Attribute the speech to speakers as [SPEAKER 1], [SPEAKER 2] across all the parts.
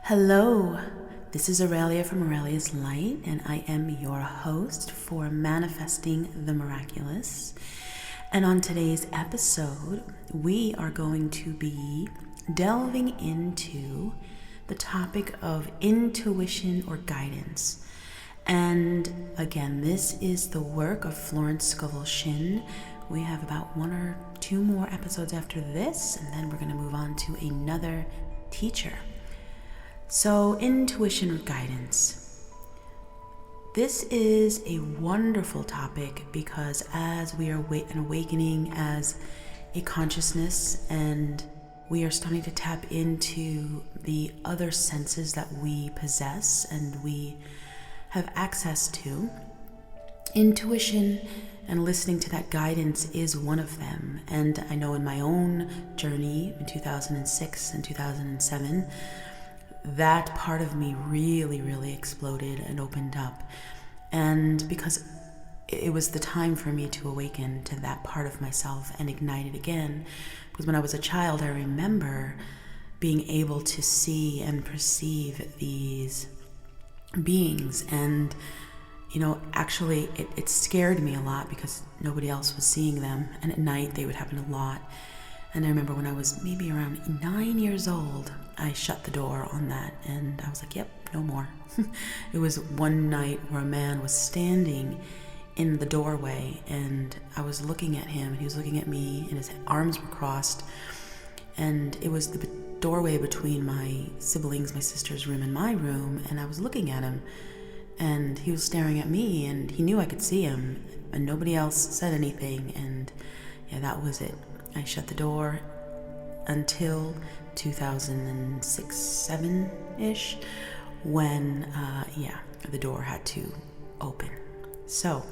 [SPEAKER 1] Hello, this is Aurelia from Aureliaslight, and I am your host for Manifesting the Miraculous. And on today's episode, we are going to be delving into the topic of intuition or guidance. And again, this is the work of Florence Scovel Shin. We have about one or two more episodes after this, and then we're going to move on to another teacher. So, intuition or guidance. This is a wonderful topic because as we are awakening as a consciousness and we are starting to tap into the other senses that we possess and we have access to, intuition and listening to that guidance is one of them. And I know in my own journey in 2006 and 2007, that part of me really exploded and opened up. And because it was the time for me to awaken to that part of myself and ignite it again. Because when I was a child, I remember being able to see and perceive these beings. And, actually it scared me a lot because nobody else was seeing them. And at night they would happen a lot. And I remember when I was maybe around 9 years old, I shut the door on that and I was like, yep, no more. It was one night where a man was standing in the doorway and I was looking at him and he was looking at me and his arms were crossed. And it was the doorway between my siblings, my sister's room and my room, and I was looking at him and he was staring at me and he knew I could see him and nobody else said anything. And yeah, that was it. I shut the door until 2006, 7-ish, when, the door had to open. So,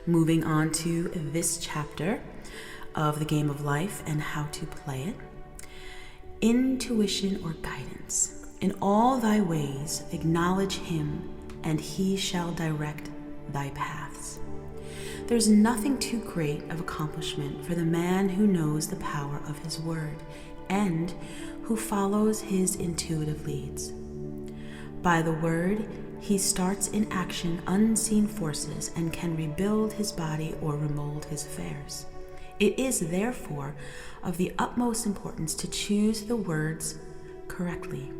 [SPEAKER 1] moving on to this chapter of the game of life and how to play it. Intuition or guidance. In all thy ways acknowledge him, and he shall direct thy paths. There's nothing too great of accomplishment for the man who knows the power of his word and who follows his intuitive leads. By the word, he starts in action unseen forces and can rebuild his body or remold his affairs. It is therefore of the utmost importance to choose the words correctly,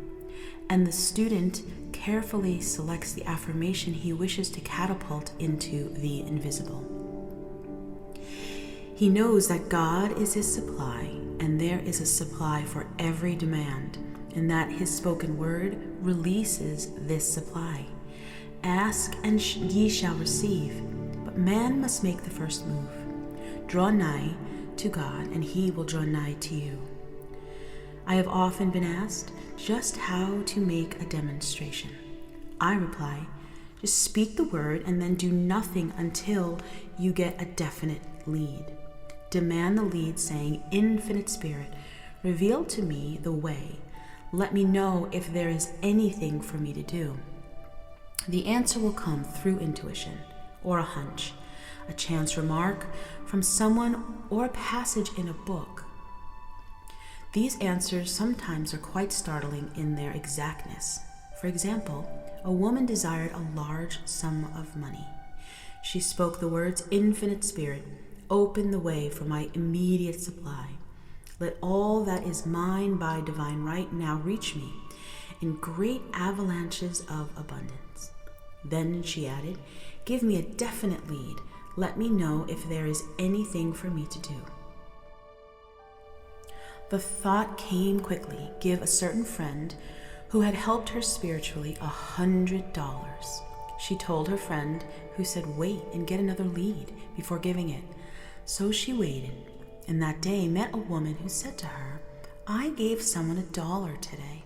[SPEAKER 1] and the student carefully selects the affirmation he wishes to catapult into the invisible. He knows that God is his supply, and there is a supply for every demand, and that his spoken word releases this supply. Ask, and ye shall receive, but man must make the first move. Draw nigh to God, and he will draw nigh to you. I have often been asked just how to make a demonstration. I reply, just speak the word and then do nothing until you get a definite lead. Demand the lead, saying, Infinite Spirit, reveal to me the way. Let me know if there is anything for me to do. The answer will come through intuition, or a hunch, a chance remark from someone, or a passage in a book. These answers sometimes are quite startling in their exactness. For example, a woman desired a large sum of money. She spoke the words, Infinite Spirit, open the way for my immediate supply. Let all that is mine by divine right now reach me in great avalanches of abundance. Then she added, give me a definite lead. Let me know if there is anything for me to do. The thought came quickly. Give a certain friend who had helped her spiritually $100. She told her friend, who said wait and get another lead before giving it. So she waited, and that day met a woman who said to her, I gave someone $1 today.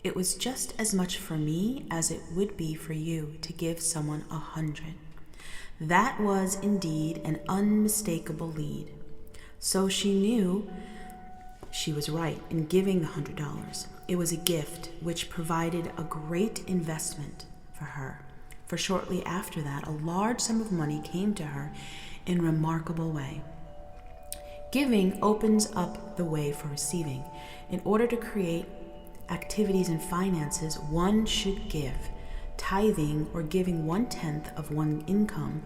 [SPEAKER 1] It was just as much for me as it would be for you to give someone 100. That was indeed an unmistakable lead. So she knew she was right in giving the $100. It was a gift which provided a great investment for her. For shortly after that, a large sum of money came to her in a remarkable way. Giving opens up the way for receiving. In order to create activities and finances, one should give. Tithing, or giving 1/10 of one's income,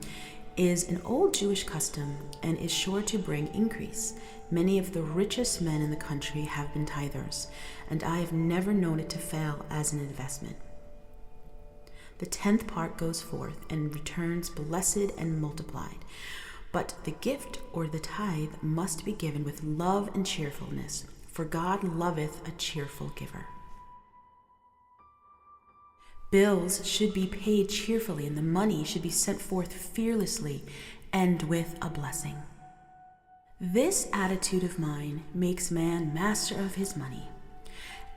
[SPEAKER 1] is an old Jewish custom and is sure to bring increase. Many of the richest men in the country have been tithers, and I have never known it to fail as an investment. The 10th part goes forth and returns blessed and multiplied. But the gift or the tithe must be given with love and cheerfulness, for God loveth a cheerful giver. Bills should be paid cheerfully, and the money should be sent forth fearlessly and with a blessing. This attitude of mine makes man master of his money,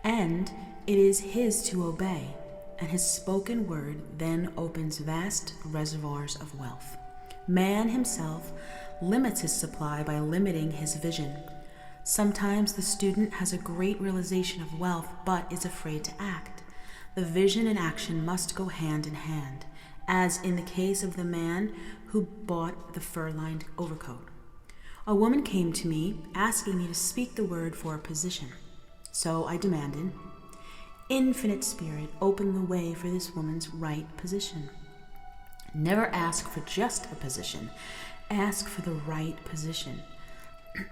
[SPEAKER 1] and it is his to obey, and his spoken word then opens vast reservoirs of wealth. Man himself limits his supply by limiting his vision. Sometimes the student has a great realization of wealth but is afraid to act. The vision and action must go hand in hand, as in the case of the man who bought the fur-lined overcoat. A woman came to me asking me to speak the word for a position. So I demanded, Infinite Spirit, open the way for this woman's right position. Never ask for just a position. Ask for the right position.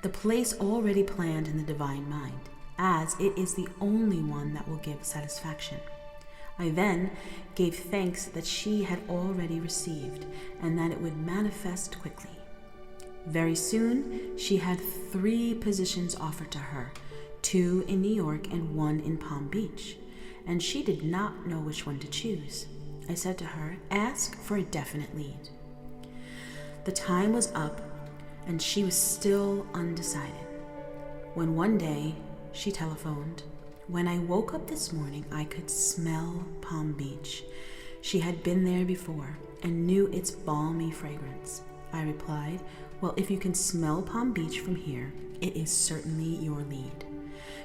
[SPEAKER 1] The place already planned in the divine mind, as it is the only one that will give satisfaction. I then gave thanks that she had already received, and that it would manifest quickly. Very soon, she had 3 positions offered to her, 2 in New York and 1 in Palm Beach, and she did not know which one to choose. I said to her, ask for a definite lead. The time was up, and she was still undecided, when one day she telephoned. When I woke up this morning, I could smell Palm Beach. She had been there before and knew its balmy fragrance. I replied, well, if you can smell Palm Beach from here, it is certainly your lead.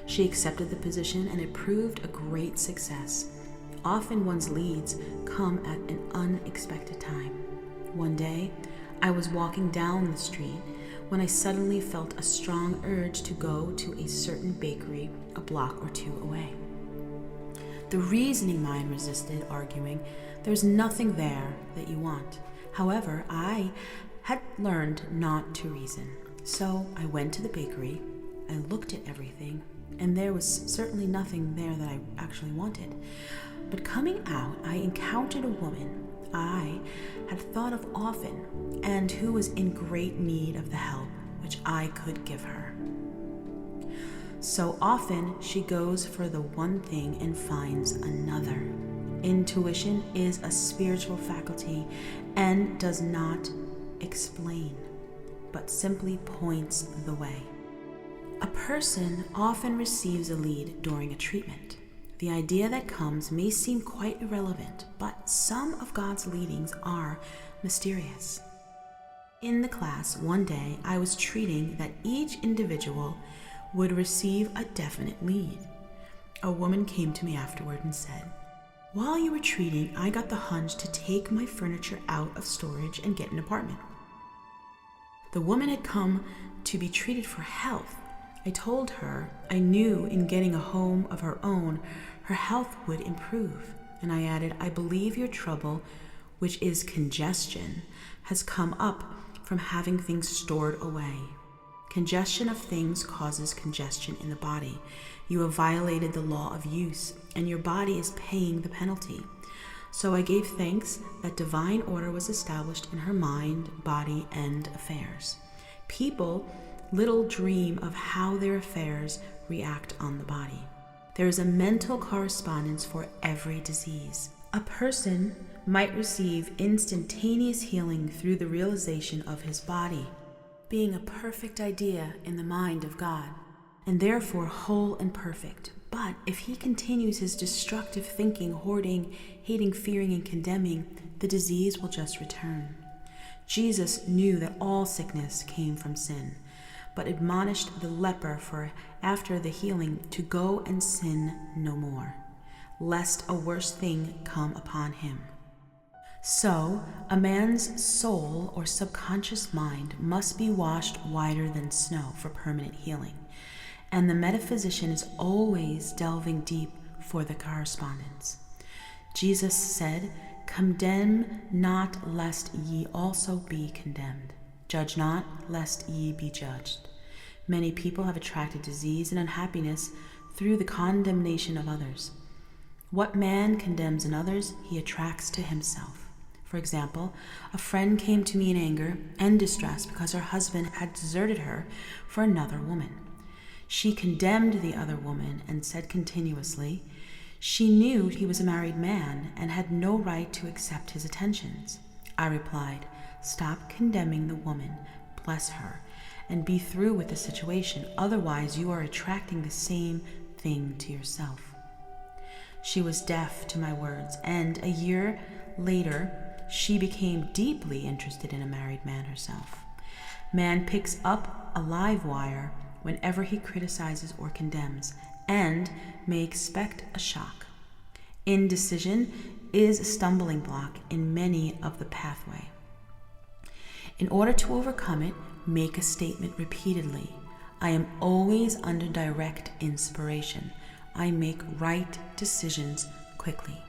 [SPEAKER 1] She accepted the position, and it proved a great success. Often one's leads come at an unexpected time. One day, I was walking down the street when I suddenly felt a strong urge to go to a certain bakery a block or 2 away. The reasoning mind resisted, arguing, there's nothing there that you want. However, I had learned not to reason. So I went to the bakery, I looked at everything, and there was certainly nothing there that I actually wanted. But coming out, I encountered a woman I had thought of often, and who was in great need of the help which I could give her. So often she goes for the one thing and finds another. Intuition is a spiritual faculty and does not explain, but simply points the way. A person often receives a lead during a treatment. The idea that comes may seem quite irrelevant, but some of God's leadings are mysterious. In the class one day, I was treating that each individual would receive a definite lead. A woman came to me afterward and said, while you were treating, I got the hunch to take my furniture out of storage and get an apartment. The woman had come to be treated for health. I told her I knew in getting a home of her own, her health would improve. And I added, I believe your trouble, which is congestion, has come up from having things stored away. Congestion of things causes congestion in the body. You have violated the law of use, and your body is paying the penalty. So I gave thanks that divine order was established in her mind, body, and affairs. People little dream of how their affairs react on the body. There is a mental correspondence for every disease. A person might receive instantaneous healing through the realization of his body being a perfect idea in the mind of God, and therefore whole and perfect. But if he continues his destructive thinking, hoarding, hating, fearing, and condemning, the disease will just return. Jesus knew that all sickness came from sin, but admonished the leper for after the healing to go and sin no more, lest a worse thing come upon him. So, a man's soul or subconscious mind must be washed whiter than snow for permanent healing, and the metaphysician is always delving deep for the correspondence. Jesus said, "Condemn not, lest ye also be condemned. Judge not, lest ye be judged." Many people have attracted disease and unhappiness through the condemnation of others. What man condemns in others, he attracts to himself. For example, a friend came to me in anger and distress because her husband had deserted her for another woman. She condemned the other woman and said continuously, she knew he was a married man and had no right to accept his attentions. I replied, "Stop condemning the woman, bless her, and be through with the situation. Otherwise, you are attracting the same thing to yourself." She was deaf to my words, and a year later, she became deeply interested in a married man herself. Man picks up a live wire whenever he criticizes or condemns, and may expect a shock. Indecision is a stumbling block in many of the pathway. In order to overcome it, make a statement repeatedly. I am always under direct inspiration. I make right decisions quickly.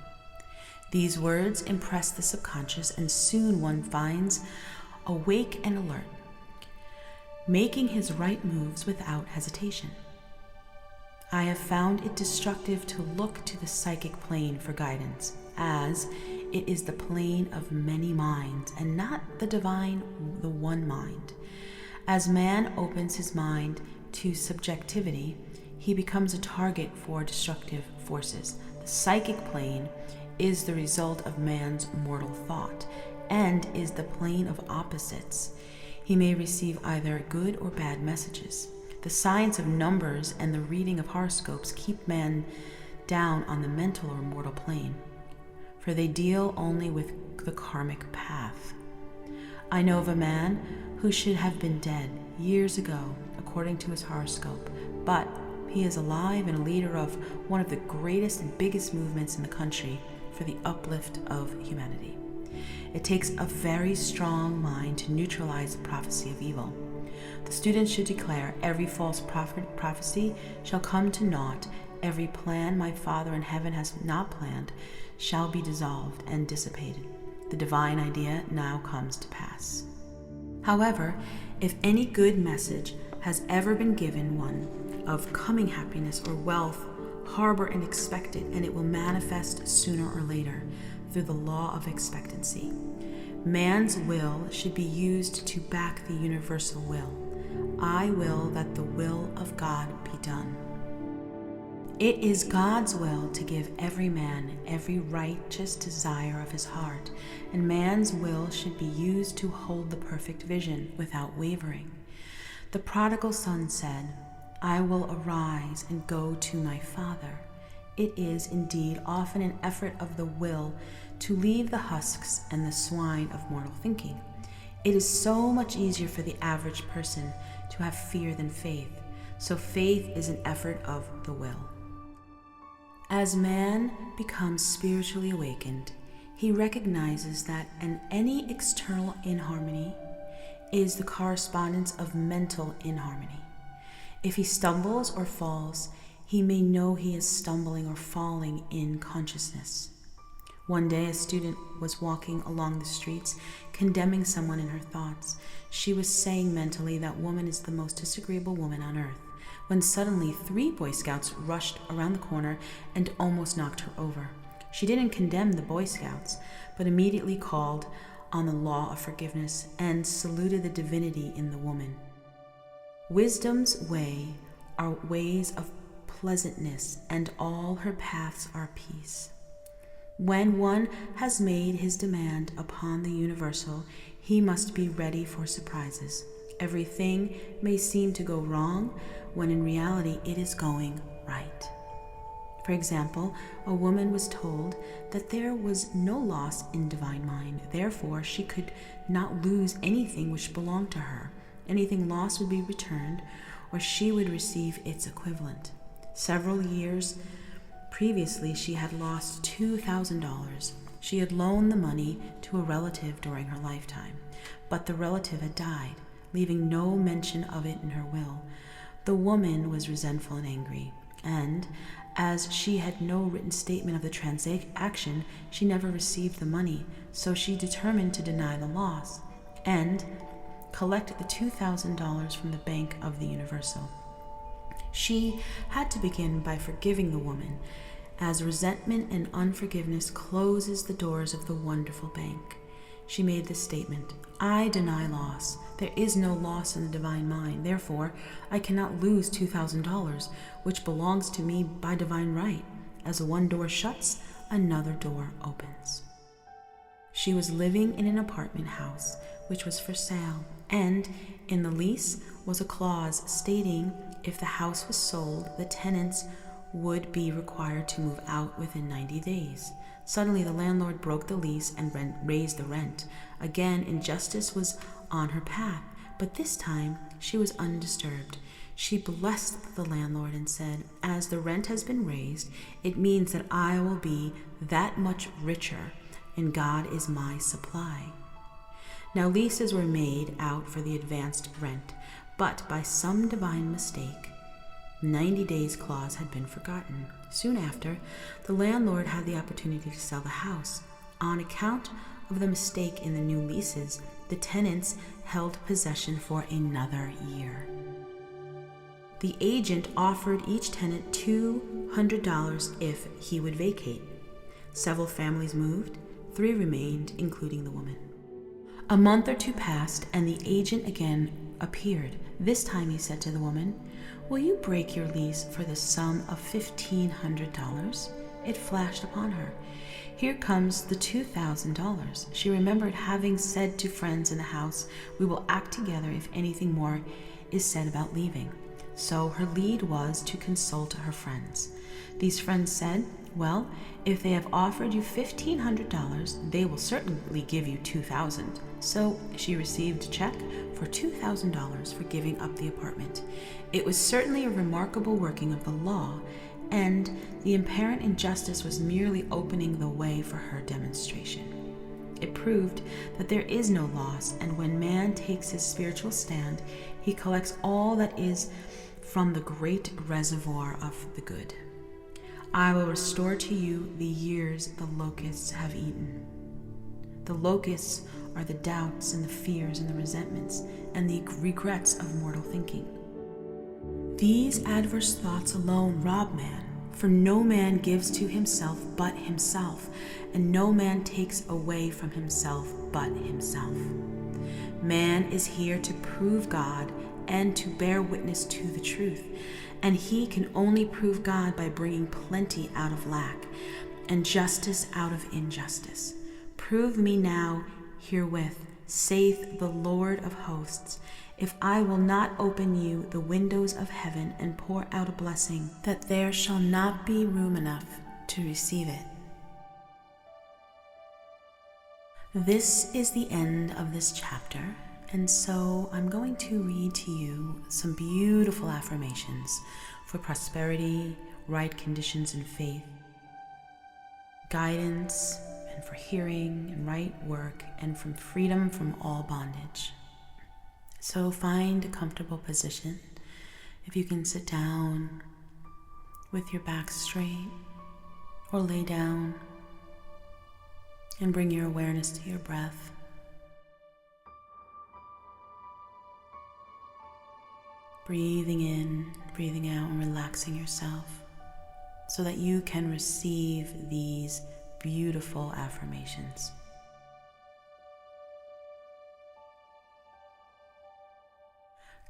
[SPEAKER 1] These words impress the subconscious, and soon one finds awake and alert, making his right moves without hesitation. I have found it destructive to look to the psychic plane for guidance, as it is the plane of many minds and not the divine, the one mind. As man opens his mind to subjectivity, he becomes a target for destructive forces. The psychic plane is the result of man's mortal thought and is the plane of opposites. He may receive either good or bad messages. The science of numbers and the reading of horoscopes keep man down on the mental or mortal plane, for they deal only with the karmic path. I know of a man who should have been dead years ago, according to his horoscope, but he is alive and a leader of one of the greatest and biggest movements in the country for the uplift of humanity. It takes a very strong mind to neutralize the prophecy of evil. The student should declare, every false prophecy shall come to naught. Every plan my Father in heaven has not planned shall be dissolved and dissipated. The divine idea now comes to pass. However, if any good message has ever been given one of coming happiness or wealth, harbor and expect it, and it will manifest sooner or later through the law of expectancy. Man's will should be used to back the universal will. I will that the will of God be done. It is God's will to give every man every righteous desire of his heart, and man's will should be used to hold the perfect vision without wavering. The prodigal son said, I will arise and go to my father. It is indeed often an effort of the will to leave the husks and the swine of mortal thinking. It is so much easier for the average person to have fear than faith, so faith is an effort of the will. As man becomes spiritually awakened, he recognizes that any external inharmony is the correspondence of mental inharmony. If he stumbles or falls, he may know he is stumbling or falling in consciousness. One day, a student was walking along the streets, condemning someone in her thoughts. She was saying mentally that woman is the most disagreeable woman on earth, when suddenly 3 Boy Scouts rushed around the corner and almost knocked her over. She didn't condemn the Boy Scouts, but immediately called on the law of forgiveness and saluted the divinity in the woman. Wisdom's way are ways of pleasantness, and all her paths are peace. When one has made his demand upon the universal, he must be ready for surprises. Everything may seem to go wrong, when in reality it is going right. For example, a woman was told that there was no loss in divine mind, therefore she could not lose anything which belonged to her. Anything lost would be returned, or she would receive its equivalent. Several years previously, she had lost $2,000. She had loaned the money to a relative during her lifetime, but the relative had died, leaving no mention of it in her will. The woman was resentful and angry, and As she had no written statement of the transaction, she never received the money, so she determined to deny the loss and collect the $2,000 from the Bank of the Universal. She had to begin by forgiving the woman, as resentment and unforgiveness closes the doors of the wonderful bank. She made this statement: I deny loss. There is no loss in the divine mind. Therefore, I cannot lose $2,000, which belongs to me by divine right. As one door shuts, another door opens. She was living in an apartment house which was for sale, and in the lease was a clause stating if the house was sold, the tenants would be required to move out within 90 days. Suddenly, the landlord broke the lease and raised the rent. Again, injustice was on her path, but this time she was undisturbed. She blessed the landlord and said, as the rent has been raised, it means that I will be that much richer, and God is my supply. Now leases were made out for the advanced rent, but by some divine mistake, 90 days clause had been forgotten. Soon after, the landlord had the opportunity to sell the house. On account of the mistake in the new leases, the tenants held possession for another year. The agent offered each tenant $200 if he would vacate. Several families moved, 3 remained, including the woman. A month or 2 passed, and the agent again appeared. This time he said to the woman, will you break your lease for the sum of $1,500? It flashed upon her. Here comes the $2,000. She remembered having said to friends in the house, we will act together if anything more is said about leaving. So her lead was to consult her friends. These friends said, well, if they have offered you $1,500, they will certainly give you $2,000. So she received a check for $2,000 for giving up the apartment. It was certainly a remarkable working of the law, and the apparent injustice was merely opening the way for her demonstration. It proved that there is no loss, and when man takes his spiritual stand, he collects all that is from the great reservoir of the good. I will restore to you the years the locusts have eaten. The locusts are the doubts and the fears and the resentments and the regrets of mortal thinking. These adverse thoughts alone rob man, for no man gives to himself but himself, and no man takes away from himself but himself. Man is here to prove God and to bear witness to the truth, and he can only prove God by bringing plenty out of lack and justice out of injustice. Prove me now herewith, saith the Lord of hosts, if I will not open you the windows of heaven and pour out a blessing, that there shall not be room enough to receive it. This is the end of this chapter, and so I'm going to read to you some beautiful affirmations for prosperity, right conditions and faith, guidance, and for hearing and right work, and from freedom from all bondage. So find a comfortable position. If you can sit down with your back straight, or lay down and bring your awareness to your breath. Breathing in, breathing out, and relaxing yourself so that you can receive these beautiful affirmations.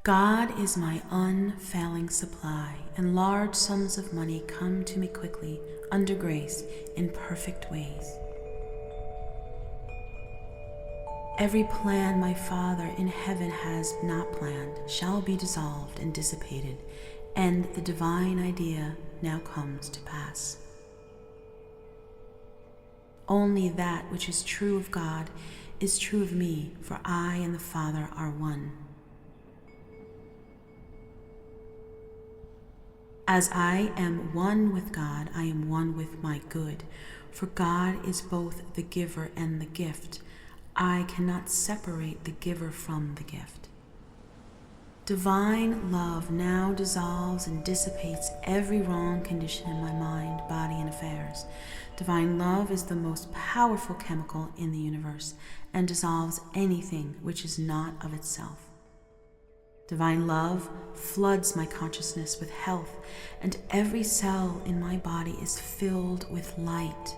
[SPEAKER 1] God is my unfailing supply, and large sums of money come to me quickly, under grace, in perfect ways. Every plan my Father in heaven has not planned shall be dissolved and dissipated, and the divine idea now comes to pass. Only that which is true of God is true of me, for I and the Father are one. As I am one with God, I am one with my good, for God is both the giver and the gift. I cannot separate the giver from the gift. Divine love now dissolves and dissipates every wrong condition in my mind, body, and affairs. Divine love is the most powerful chemical in the universe and dissolves anything which is not of itself. Divine love floods my consciousness with health, and every cell in my body is filled with light.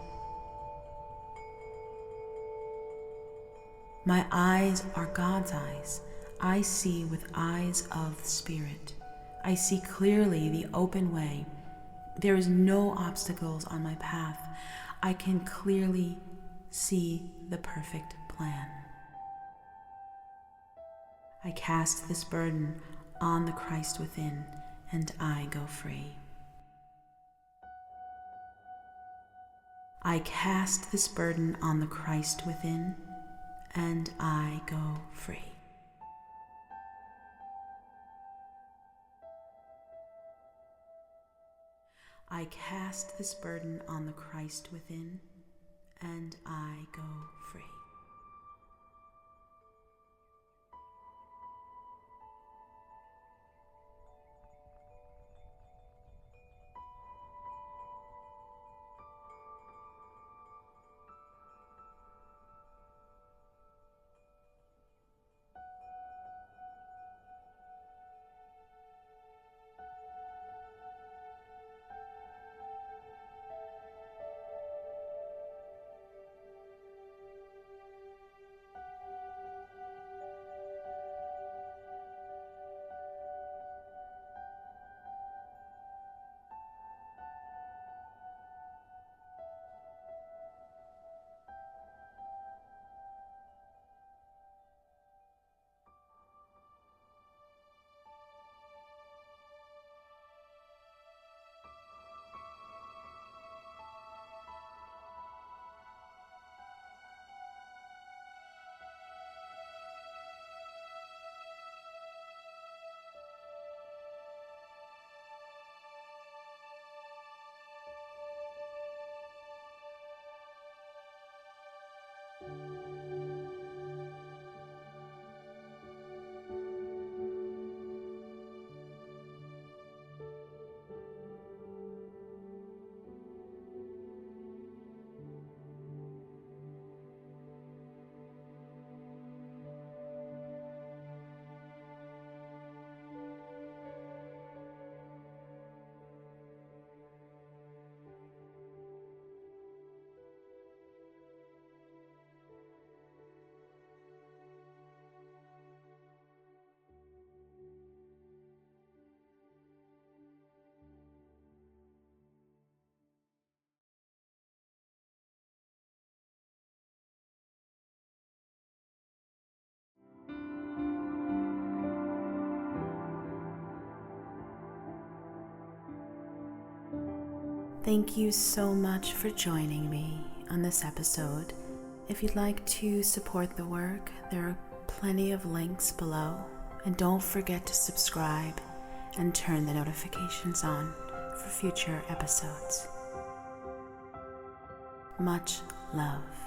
[SPEAKER 1] My eyes are God's eyes. I see with eyes of the Spirit. I see clearly the open way. There is no obstacles on my path. I can clearly see the perfect plan. I cast this burden on the Christ within, and I go free. I cast this burden on the Christ within, and I go free. I cast this burden on the Christ within, and I go free. Thank you so much for joining me on this episode. If you'd like to support the work, there are plenty of links below. And don't forget to subscribe and turn the notifications on for future episodes. Much love.